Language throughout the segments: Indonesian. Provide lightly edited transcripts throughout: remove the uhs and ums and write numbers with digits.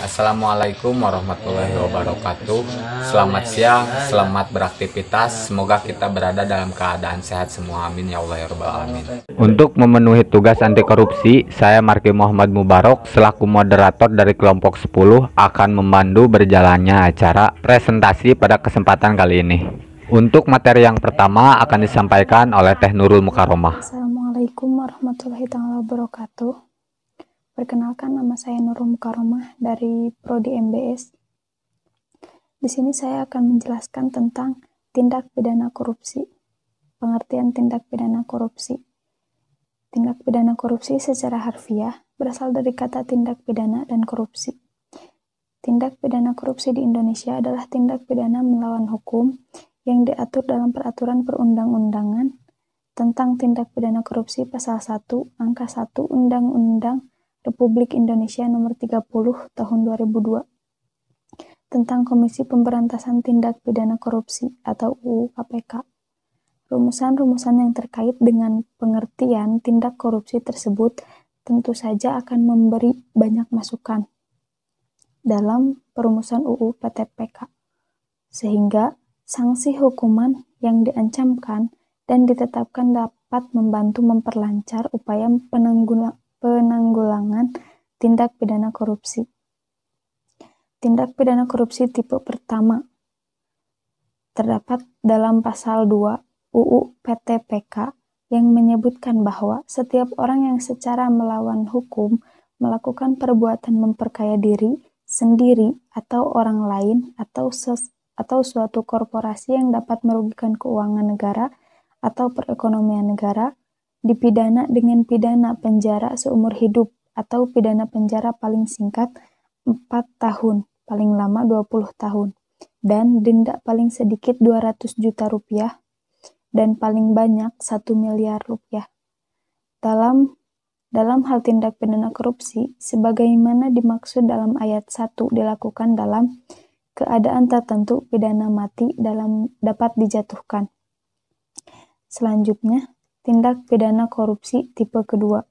Assalamualaikum warahmatullahi wabarakatuh. Selamat siang, selamat beraktivitas. Semoga kita berada dalam keadaan sehat semua. Amin ya Allah ya Rabbal alamin. Untuk memenuhi tugas anti korupsi, saya Marki Muhammad Mubarok selaku moderator dari kelompok 10 akan memandu berjalannya acara presentasi pada kesempatan kali ini. Untuk materi yang pertama akan disampaikan oleh Teh Nurul Mukaromah. Assalamualaikum warahmatullahi wabarakatuh. Perkenalkan, nama saya Nurul Mukaromah dari Prodi MBS. Di sini saya akan menjelaskan tentang tindak pidana korupsi. Pengertian tindak pidana korupsi. Tindak pidana korupsi secara harfiah berasal dari kata tindak pidana dan korupsi. Tindak pidana korupsi di Indonesia adalah tindak pidana melawan hukum yang diatur dalam peraturan perundang-undangan tentang tindak pidana korupsi pasal 1 angka 1 Undang-Undang Republik Indonesia Nomor 30 Tahun 2002 tentang Komisi Pemberantasan Tindak Pidana Korupsi atau UU KPK. Rumusan-rumusan yang terkait dengan pengertian tindak korupsi tersebut tentu saja akan memberi banyak masukan dalam perumusan UU PTPK, sehingga sanksi hukuman yang diancamkan dan ditetapkan dapat membantu memperlancar upaya penanggulangan tindak pidana korupsi. Tindak pidana korupsi tipe pertama terdapat dalam pasal 2 UU PTPK yang menyebutkan bahwa setiap orang yang secara melawan hukum melakukan perbuatan memperkaya diri sendiri atau orang lain atau suatu korporasi yang dapat merugikan keuangan negara atau perekonomian negara dipidana dengan pidana penjara seumur hidup atau pidana penjara paling singkat 4 tahun, paling lama 20 tahun, dan denda paling sedikit 200 juta rupiah dan paling banyak 1 miliar rupiah. Dalam hal tindak pidana korupsi, sebagaimana dimaksud dalam ayat 1 dilakukan dalam keadaan tertentu pidana mati dapat dijatuhkan. Selanjutnya, tindak pidana korupsi tipe kedua.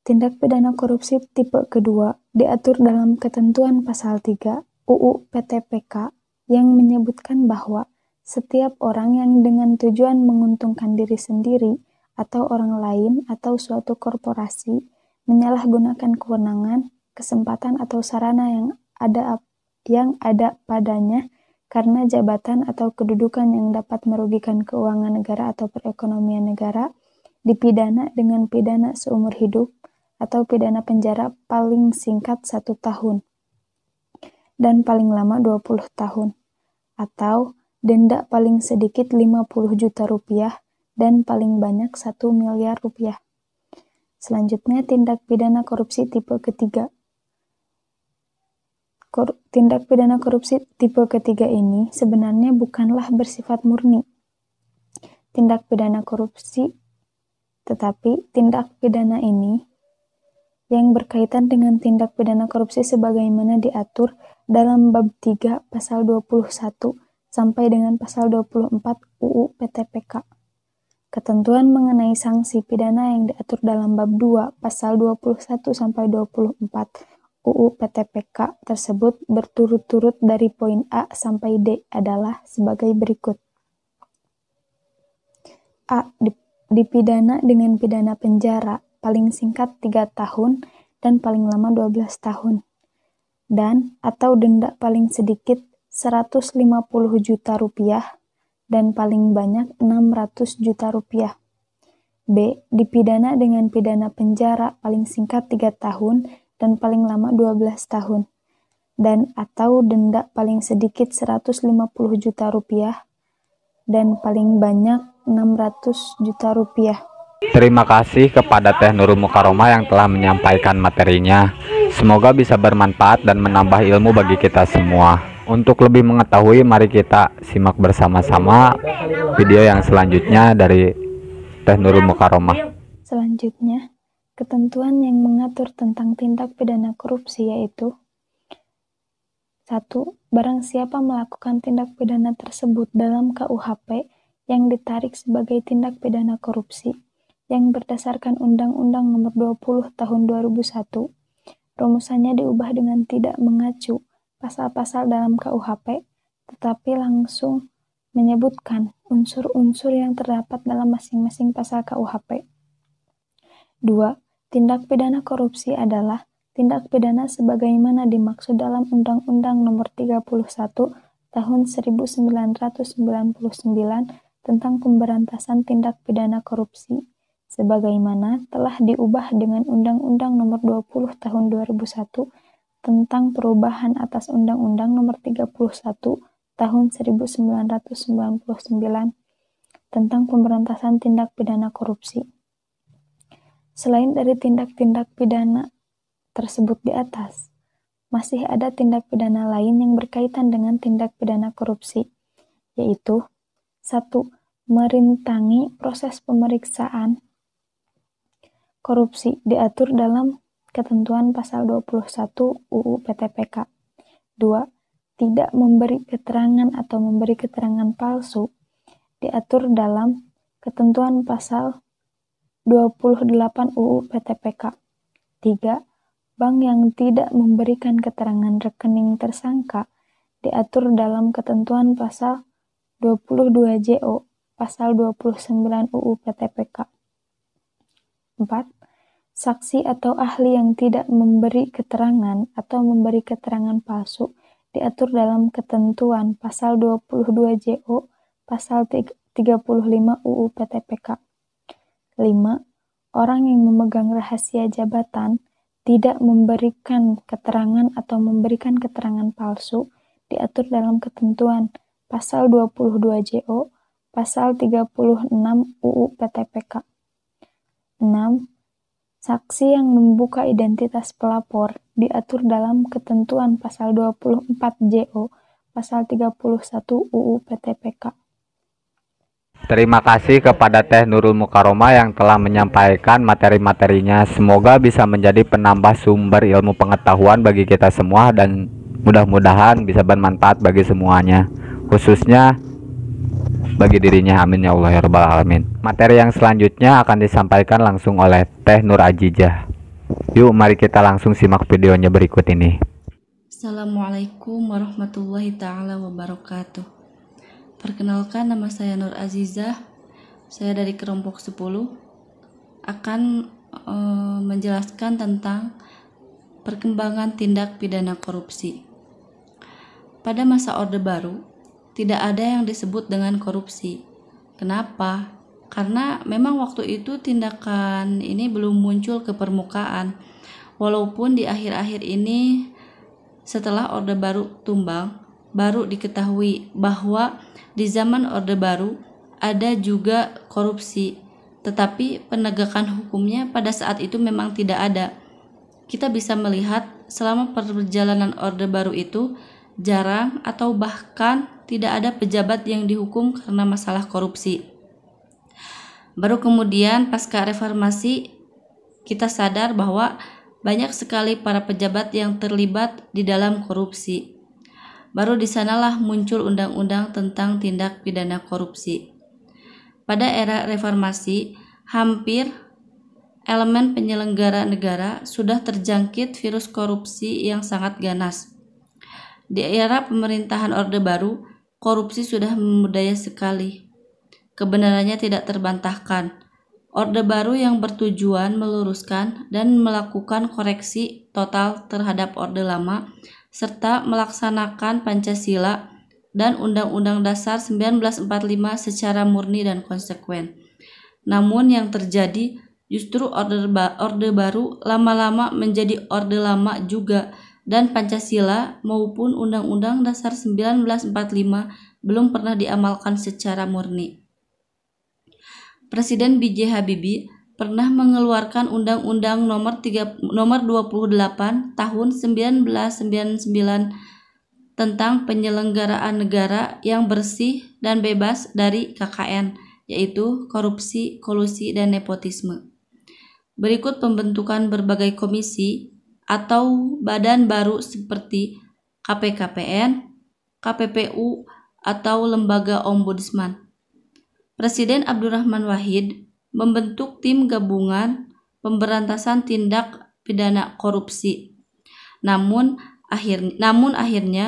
Tindak pidana korupsi tipe kedua diatur dalam ketentuan pasal 3 UU PTPK yang menyebutkan bahwa setiap orang yang dengan tujuan menguntungkan diri sendiri atau orang lain atau suatu korporasi menyalahgunakan kewenangan, kesempatan atau sarana yang ada padanya karena jabatan atau kedudukan yang dapat merugikan keuangan negara atau perekonomian negara, dipidana dengan pidana seumur hidup atau pidana penjara paling singkat 1 tahun dan paling lama 20 tahun, atau denda paling sedikit 50 juta rupiah dan paling banyak 1 miliar rupiah. Selanjutnya, tindak pidana korupsi tipe ketiga. Tindak pidana korupsi tipe ketiga ini sebenarnya bukanlah bersifat murni tindak pidana korupsi, tetapi tindak pidana ini yang berkaitan dengan tindak pidana korupsi sebagaimana diatur dalam bab 3 pasal 21 sampai dengan pasal 24 UU PTPK. Ketentuan mengenai sanksi pidana yang diatur dalam bab 2 pasal 21 sampai 24 UU PTPK tersebut berturut-turut dari poin A sampai D adalah sebagai berikut. A. Dipidana dengan pidana penjara paling singkat 3 tahun dan paling lama 12 tahun dan atau denda paling sedikit 150 juta rupiah dan paling banyak 600 juta rupiah. B. Dipidana dengan pidana penjara paling singkat 3 tahun dan paling lama 12 tahun, dan atau denda paling sedikit 150 juta rupiah dan paling banyak 600 juta rupiah. Terima kasih kepada Teh Nurul Mukaromah yang telah menyampaikan materinya. Semoga bisa bermanfaat dan menambah ilmu bagi kita semua. Untuk lebih mengetahui, mari kita simak bersama-sama video yang selanjutnya dari Teh Nurul Mukaromah. Selanjutnya, ketentuan yang mengatur tentang tindak pidana korupsi yaitu 1. Barang siapa melakukan tindak pidana tersebut dalam KUHP yang ditarik sebagai tindak pidana korupsi yang berdasarkan Undang-Undang Nomor 20 Tahun 2001 rumusannya diubah dengan tidak mengacu pasal-pasal dalam KUHP, tetapi langsung menyebutkan unsur-unsur yang terdapat dalam masing-masing pasal KUHP. 2. Tindak pidana korupsi adalah tindak pidana sebagaimana dimaksud dalam Undang-Undang Nomor 31 Tahun 1999 tentang pemberantasan tindak pidana korupsi, sebagaimana telah diubah dengan Undang-Undang Nomor 20 Tahun 2001 tentang perubahan atas Undang-Undang Nomor 31 Tahun 1999 tentang pemberantasan tindak pidana korupsi. Selain dari tindak-tindak pidana tersebut di atas, masih ada tindak pidana lain yang berkaitan dengan tindak pidana korupsi, yaitu 1. Merintangi proses pemeriksaan korupsi diatur dalam ketentuan pasal 21 UU PTPK. 2. Tidak memberi keterangan atau memberi keterangan palsu diatur dalam ketentuan pasal 28 UU PTPK. 3. Bank yang tidak memberikan keterangan rekening tersangka diatur dalam ketentuan pasal 22 JO pasal 29 UU PTPK. 4. Saksi atau ahli yang tidak memberi keterangan atau memberi keterangan palsu diatur dalam ketentuan pasal 22 JO pasal 35 UU PTPK. 5. Orang yang memegang rahasia jabatan tidak memberikan keterangan atau memberikan keterangan palsu diatur dalam ketentuan pasal 22 JO pasal 36 UU PTPK. 6. Saksi yang membuka identitas pelapor diatur dalam ketentuan pasal 24 JO pasal 31 UU PTPK. Terima kasih kepada Teh Nurul Mukaromah yang telah menyampaikan materi-materinya. Semoga bisa menjadi penambah sumber ilmu pengetahuan bagi kita semua dan mudah-mudahan bisa bermanfaat bagi semuanya, khususnya bagi dirinya. Amin ya Allah ya Rabbal Alamin. Materi yang selanjutnya akan disampaikan langsung oleh Teh Nur Ajijah. Yuk mari kita langsung simak videonya berikut ini. Assalamualaikum warahmatullahi ta'ala wabarakatuh. Perkenalkan, nama saya Nur Azizah. Saya dari kelompok 10 akan menjelaskan tentang perkembangan tindak pidana korupsi. Pada masa Orde Baru, tidak ada yang disebut dengan korupsi. Kenapa? Karena memang waktu itu tindakan ini belum muncul ke permukaan. Walaupun di akhir-akhir ini setelah Orde Baru tumbang, baru diketahui bahwa di zaman Orde Baru ada juga korupsi, tetapi penegakan hukumnya pada saat itu memang tidak ada. Kita bisa melihat selama perjalanan Orde Baru itu jarang atau bahkan tidak ada pejabat yang dihukum karena masalah korupsi. Baru kemudian pasca reformasi kita sadar bahwa banyak sekali para pejabat yang terlibat di dalam korupsi. Baru di sanalah muncul undang-undang tentang tindak pidana korupsi. Pada era reformasi, hampir elemen penyelenggara negara sudah terjangkit virus korupsi yang sangat ganas. Di era pemerintahan Orde Baru, korupsi sudah membudaya sekali. Kebenarannya tidak terbantahkan. Orde Baru yang bertujuan meluruskan dan melakukan koreksi total terhadap Orde Lama serta melaksanakan Pancasila dan Undang-Undang Dasar 1945 secara murni dan konsekuen. Namun yang terjadi justru Orde Baru lama-lama menjadi Orde Lama juga, dan Pancasila maupun Undang-Undang Dasar 1945 belum pernah diamalkan secara murni. Presiden B.J. Habibie pernah mengeluarkan Undang-Undang Nomor 28 Tahun 1999 tentang penyelenggaraan negara yang bersih dan bebas dari KKN, yaitu korupsi, kolusi, dan nepotisme. Berikut pembentukan berbagai komisi atau badan baru seperti KPKPN, KPPU, atau Lembaga Ombudsman. Presiden Abdurrahman Wahid membentuk tim gabungan pemberantasan tindak pidana korupsi Namun akhirnya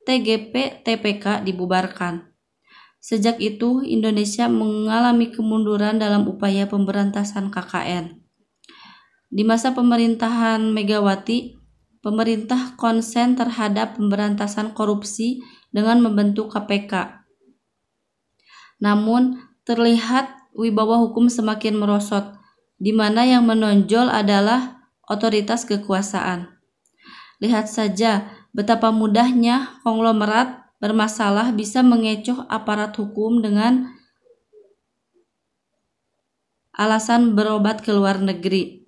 TGP TPK dibubarkan. Sejak itu, Indonesia mengalami kemunduran dalam upaya pemberantasan KKN. Di masa pemerintahan Megawati, pemerintah konsen terhadap pemberantasan korupsi dengan membentuk KPK. Namun, terlihat wibawa hukum semakin merosot, di mana yang menonjol adalah otoritas kekuasaan. Lihat saja betapa mudahnya konglomerat bermasalah bisa mengecoh aparat hukum dengan alasan berobat ke luar negeri.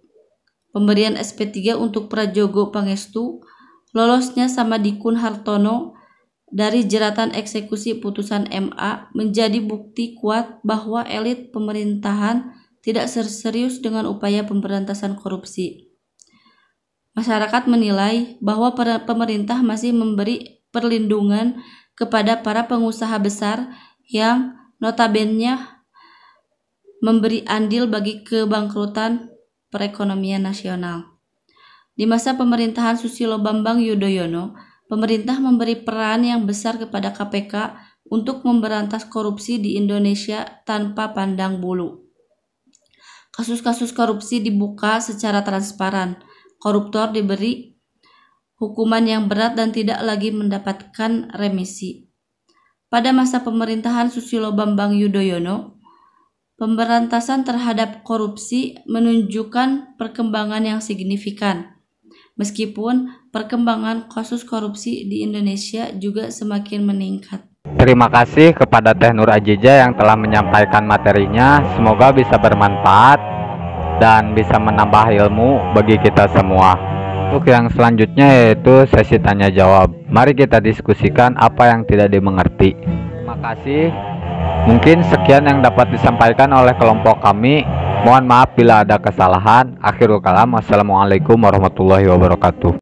Pemberian SP3 untuk Prajogo Pangestu, lolosnya Samadikun Hartono dari jeratan eksekusi putusan MA menjadi bukti kuat bahwa elit pemerintahan tidak serius dengan upaya pemberantasan korupsi. Masyarakat menilai bahwa pemerintah masih memberi perlindungan kepada para pengusaha besar yang notabene memberi andil bagi kebangkrutan perekonomian nasional. Di masa pemerintahan Susilo Bambang Yudhoyono, pemerintah memberi peran yang besar kepada KPK untuk memberantas korupsi di Indonesia tanpa pandang bulu. Kasus-kasus korupsi dibuka secara transparan, koruptor diberi hukuman yang berat dan tidak lagi mendapatkan remisi. Pada masa pemerintahan Susilo Bambang Yudhoyono, pemberantasan terhadap korupsi menunjukkan perkembangan yang signifikan. Meskipun perkembangan kasus korupsi di Indonesia juga semakin meningkat. Terima kasih kepada Teh Nur Azizah yang telah menyampaikan materinya. Semoga bisa bermanfaat dan bisa menambah ilmu bagi kita semua. Untuk yang selanjutnya yaitu sesi tanya jawab. Mari kita diskusikan apa yang tidak dimengerti. Terima kasih. Mungkin sekian yang dapat disampaikan oleh kelompok kami. Mohon maaf bila ada kesalahan. Akhirul kalam. Wassalamualaikum warahmatullahi wabarakatuh.